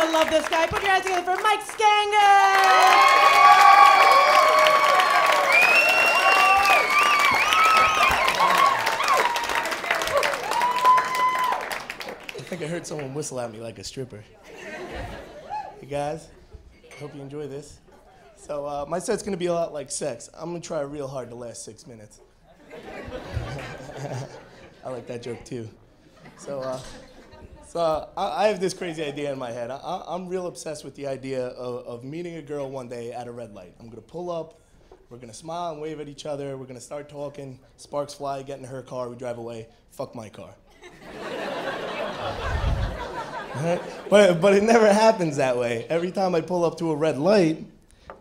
I love this guy. Put your hands together for Mike Sganga. I think I heard someone whistle at me like a stripper. Hey guys, hope you enjoy this. So my set's gonna be a lot like sex. I'm gonna try real hard to last 6 minutes. I like that joke too. So I have this crazy idea in my head. I'm real obsessed with the idea of meeting a girl one day at a red light. I'm gonna pull up, we're gonna smile and wave at each other, we're gonna start talking, sparks fly, get in her car, we drive away, fuck my car. But it never happens that way. Every time I pull up to a red light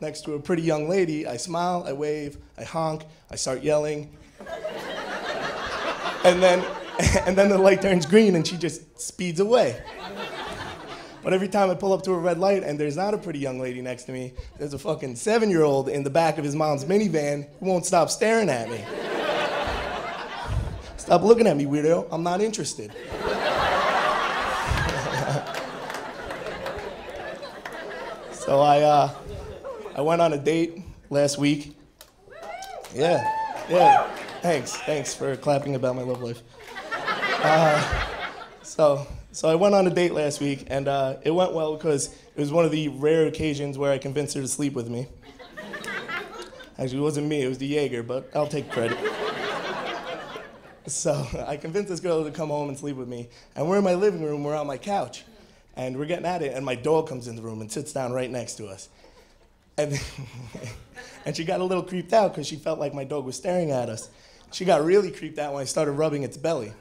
next to a pretty young lady, I smile, I wave, I honk, I start yelling. And then the light turns green and she just speeds away. But every time I pull up to a red light and there's not a pretty young lady next to me, there's a fucking 7-year-old in the back of his mom's minivan who won't stop staring at me. Stop looking at me, weirdo. I'm not interested. So I went on a date last week. Yeah. Thanks for clapping about my love life. So I went on a date last week, and it went well because it was one of the rare occasions where I convinced her to sleep with me. Actually, it wasn't me, it was the Jaeger, but I'll take credit. So I convinced this girl to come home and sleep with me, and we're in my living room, we're on my couch, and we're getting at it, and my dog comes in the room and sits down right next to us. And she got a little creeped out because she felt like my dog was staring at us. She got really creeped out when I started rubbing its belly.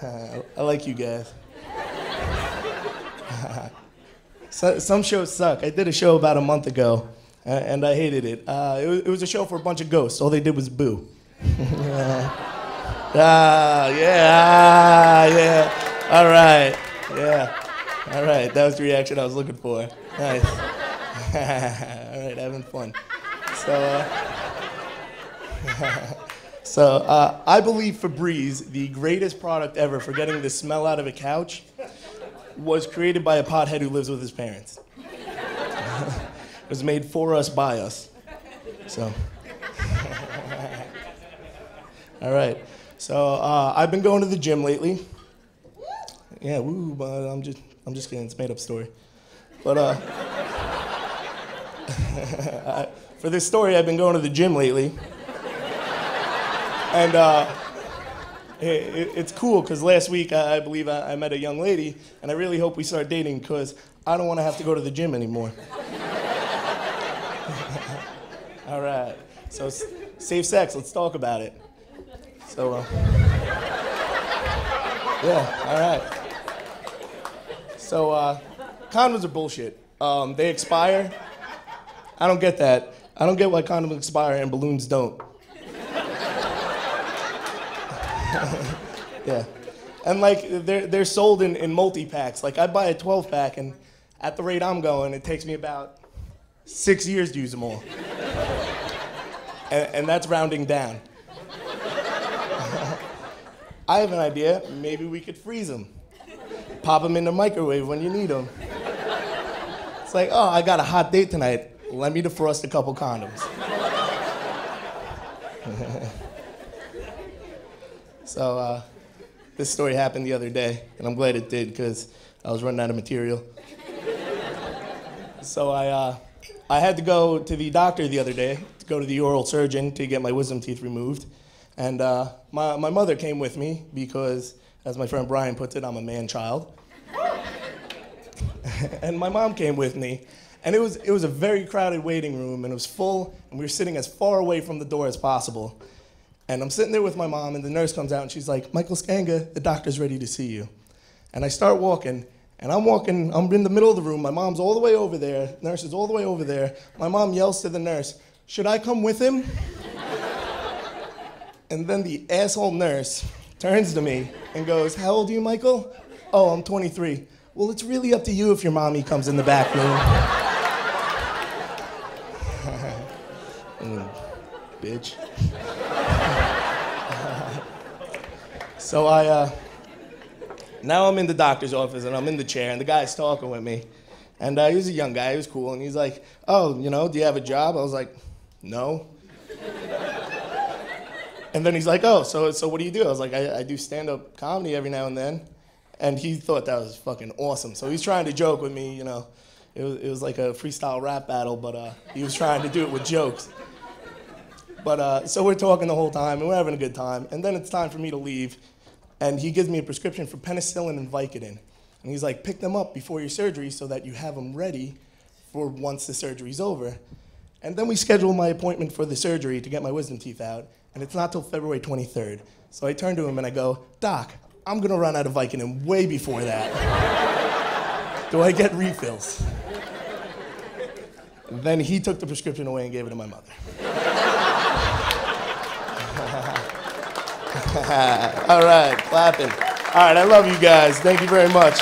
I like you guys. Some shows suck. I did a show about a month ago, and I hated it. It was a show for a bunch of ghosts. All they did was boo. Yeah. All right. Yeah. All right. That was the reaction I was looking for. Nice. All right, having fun. So I believe Febreze, the greatest product ever for getting the smell out of a couch, was created by a pothead who lives with his parents. It was made for us, by us. So. All right. So I've been going to the gym lately. Yeah, woo, but I'm just kidding. It's a made-up story. But for this story, I've been going to the gym lately. And it's cool because last week I believe I met a young lady, and I really hope we start dating because I don't want to have to go to the gym anymore. All right. So safe sex. Let's talk about it. So yeah. All right. So condoms are bullshit. They expire. I don't get that. I don't get why condoms expire and balloons don't. Yeah. And like they're sold in multi-packs. Like I buy a 12-pack and at the rate I'm going, it takes me about 6 years to use them all. And that's rounding down. I have an idea. Maybe we could freeze them. Pop them in the microwave when you need them. It's like, oh, I got a hot date tonight. Let me defrost a couple condoms. So this story happened the other day, and I'm glad it did because I was running out of material. So I had to go to the doctor the other day, to go to the oral surgeon to get my wisdom teeth removed. And my mother came with me because, as my friend Brian puts it, I'm a man-child. And my mom came with me. And it was a very crowded waiting room, and it was full, and we were sitting as far away from the door as possible. And I'm sitting there with my mom, and the nurse comes out, and she's like, Michael Sganga, the doctor's ready to see you. And I start walking, and I'm in the middle of the room. My mom's all the way over there. Nurse is all the way over there. My mom yells to the nurse, should I come with him? And then the asshole nurse turns to me and goes, how old are you, Michael? Oh, I'm 23. Well, it's really up to you if your mommy comes in the back room. Bitch. So Now I'm in the doctor's office, and I'm in the chair, and the guy's talking with me. And he was a young guy, he was cool, and he's like, oh, you know, do you have a job? I was like, no. And then he's like, oh, so what do you do? I was like, I do stand-up comedy every now and then. And he thought that was fucking awesome. So he's trying to joke with me, you know. It was like a freestyle rap battle, but he was trying to do it with jokes. But so we're talking the whole time, and we're having a good time. And then it's time for me to leave. And he gives me a prescription for penicillin and Vicodin. And he's like, pick them up before your surgery so that you have them ready for once the surgery's over. And then we schedule my appointment for the surgery to get my wisdom teeth out. And it's not till February 23rd. So I turn to him and I go, Doc, I'm gonna run out of Vicodin way before that. Do I get refills? And then he took the prescription away and gave it to my mother. All right, clapping. All right, I love you guys. Thank you very much.